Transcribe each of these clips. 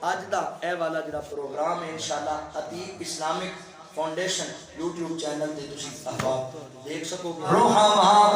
اج دا اے والا جڑا پروگرام ہے انشاءاللہ Atiq Islamic foundation YouTube channel تے تسی احباب دیکھ سکو گے. رحماء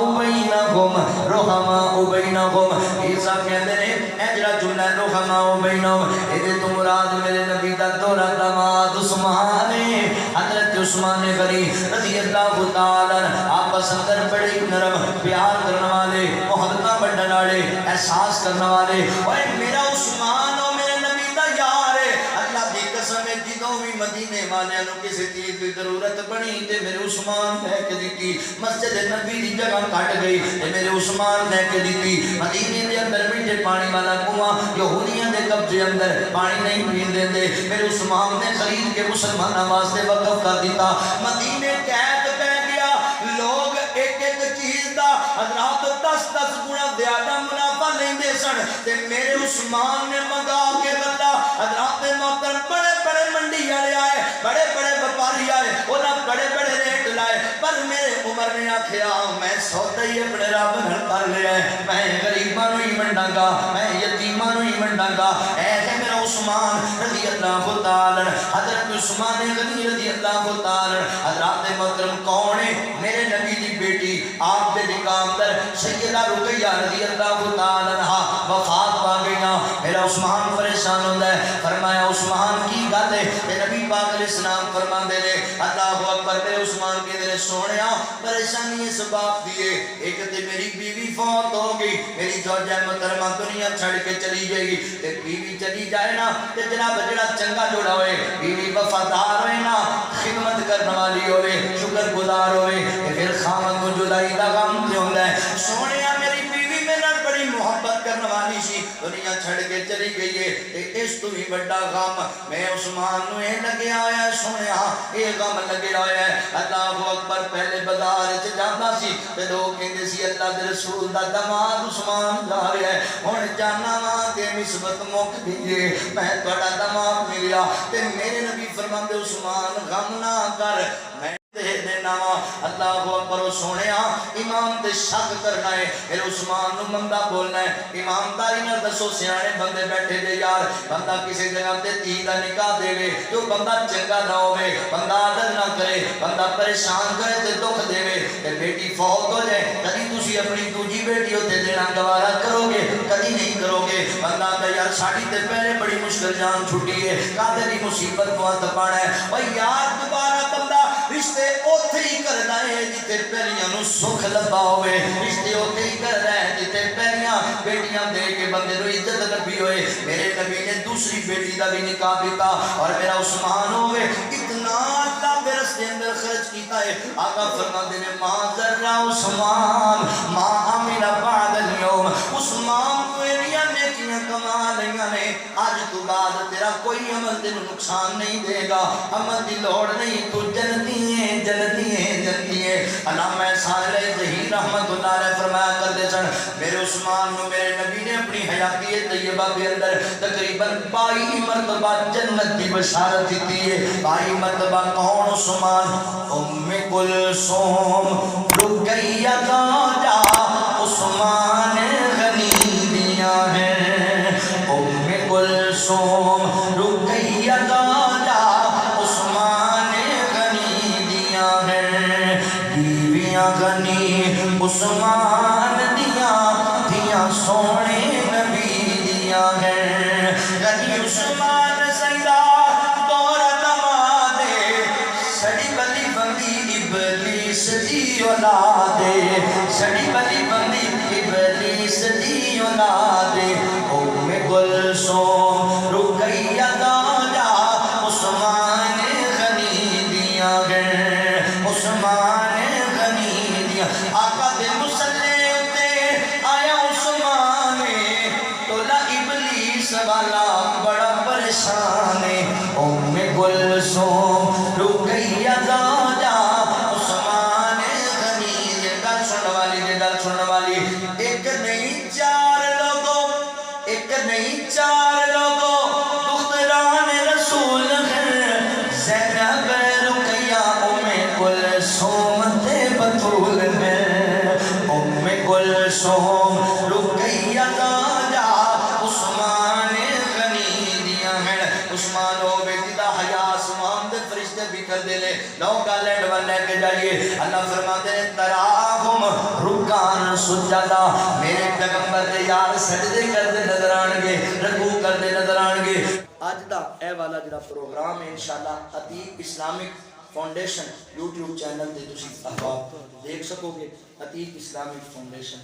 بینہم عیسیٰ کہندے نے اے جڑا جملہ رحماء بینہم اے تو مراد میرے نبی دا دورہ داماد عثمان ہے. حضرت عثمان غنی رضی اللہ تعالی آپس اندر بڑے نرم پیار کرنے والے محبت بڑھنے والے احساس کرنے والے. اوے میرا عثمان او میرے نبی دا یار ہے. اللہ دی قسم ہے جدوں بھی مدینے والے نو کسی چیز کی ضرورت بنی تے میرے عثمان نے کہ دیتی. مسجد نبی دی جگہ کٹ گئی تے میرے عثمان نے کہ دیتی. مدینے دے اندر میٹھے پانی والا کنواں یہودیاں دے قبضے اندر پانی نہیں پین دیندے. میرے عثمان نے خرید کے مسلماناں واسطے وقف کر دیتا. مدینے قید پہ گیا. لوگ ایک ایک چیز دا حضرات 10-10 گنا زیادہ منافع لیندے سن تے میرے عثمان نے منگا کے بندہ حضرات محترم بڑے بڑے منڈی والے آئے, بڑے بڑے وپاری آئے, انہاں بڑے بڑے ریٹ لائے. پر میرے عمر نے آکھیا میں سودا ہی اپنے رب نال کر لیا ہے, میں غریباں نوں ہی ونڈاں گا, میں یتیماں نوں ہی ونڈاں گا. اے میرا عثمان رضی اللہ تعالی حضرت عثمان غنی رضی اللہ تعالی حضرات محترم کون ہے؟ میرے نبی دی بیٹی آپ دے نکاح اندر سیدہ رقیہ رضی اللہ تعالی عنہا وفات پا گئیاں. میرا عثمان پریشان ہوندا ہے. فرمایا عثمان کی گل ہے؟ تے نبی پاک علیہ السلام فرماندے نے اللہ اکبر. میرے عثمان کے دل سونیا پریشانی اس بات دی ہے, ایک تے میری بیوی فوت ہو گئی, میری زوجہ محترمہ دنیا چھڑ کے چلی گئی. تے بیوی چلی جائے نا تے جناب جڑا چنگا جوڑا ہوئے, بیوی وفادار ہوئے نا, خدمت کرنے والی ہوئے, شکر گزار ہوئے, تے پھر خامن کو جدائی دا غم تے ہوندا ہے. سونیا میری بیوی میرے نال بڑی محبت کرنے والی سی, دنیا چھڑ کے چلی گئی ہے. تے اس تو ہی بڑا غم میں عثمان نو اے لگیا ہوا ہے. سونیا اے غم لگیا ہوا ہے. اللہ اکبر. پہلے بازار وچ جاندا سی تے لوگ کہندے سی اللہ دے رسول دا داماد عثمان جا رہا ہے, ہن جانا وا تے نسبت مک گئی ہے, میں تہاڈا داماد ملیا. تے میرے نبی فرماندے عثمان غم نہ کر, میں دے دینا وا. اللہ اکبر. سونیا امام تے شک کرنا ہے, میرے عثمان نو بندہ بولنا ہے. ایمانداری نال دسو سیانے بندے بیٹھے دے یار, بندہ کسی جگہ تے دھی دا نکاح دے وے جو بندہ چنگا نہ ہوے, بندہ عدل نہ کرے, بندہ پریشان کرے تے دکھ دے وے, تے بیٹی فوت ہو جائے, کدی تسی اپنی دوجی بیٹی تے دینا گوارا کرو گے؟ کدی نہیں کرو گے. بندہ تے یار ساڈی تے پہلے بڑی مشکل جان چھٹی ہے, کادے دی مصیبت کو ہاتھ پانا ہے. او یار دوبارہ بندہ رشتے اوتھے ہی کرنا ہے جتے پہلیاں نو سکھ لبا ہوئے, رشتے اوتھے ہی کرنا ہے جتے پہلیاں بیٹیاں دے کے بندے نو عزت لبی ہوئے. میرے نبی نے دوسری بیٹی دا بھی نکاح دیتا اور میرا عثمان ہوئے اتنا اللہ دے رستے اندر خرچ کیتا ہے. آقا فرماندے نے ما ذرا عثمان ما عمل بعد اليوم, عثمان کو ایڑیاں نیکیاں کما لیاں نے, آج تو بعد تیرا کوئی عمل تینوں نقصان نہیں دے گا, عمل دی لوڑ نہیں, تو جنتی ہے جنتی ہے جنتی ہے. علامہ صالح ظہیر رحمت اللہ علیہ فرمایا کرتے سن میرے عثمان نو میرے نبی نے اپنی حیاتی طیبہ کے اندر تقریباً 22 مرتبہ جنت کی بشارت دیتی ہے. 22 مرتبہ کون؟ عثمان, ام کلثوم, رقیہ زوجہ عثمان غنی دیا ہے. ام کلثوم رقیہ زوجہ عثمان غنی دیا ہے. بیویاں غنی عثمان دیا سونے نبی دیا ہے. غنی عثمان سیدہ دور دمادے, سڑی بلی بندی ابلیس دی اولادے, سڑی بلی بندی ابلیس دی اولادے. ام کلثوم رقیہ زوجہ عثمان غنی دیا ہے, عثمان غنی دیا. آقا دے مسلے اتے آیا عثمان, تولا ابلیس والا بڑا پریشان. ام کلثوم رقیہ زوجہ عثمان غنی دیا. گل سننے والی دے گل سننے والی, ایک نہیں چار لوگوں, ایک نہیں چار لوگوں دختران رسول ہیں. زینب رقیہ ام کلثوم تے بطول ہیں. ام کلثوم رقیہ زوجہ عثمان غنی دیا ہے. کرتے ہیں. نو گل اینڈ ون لے کے جائیے. اللہ فرماتے ہیں تراہم رکان سجدا, میرے پیغمبر دے یار سجدے کرتے نظر آن گے, رکوع کرتے نظر آن گے. اج دا اے والا جڑا پروگرام ہے انشاءاللہ Atiq Islamic foundation YouTube channel تے تسی احباب دیکھ سکو گے. Atiq Islamic foundation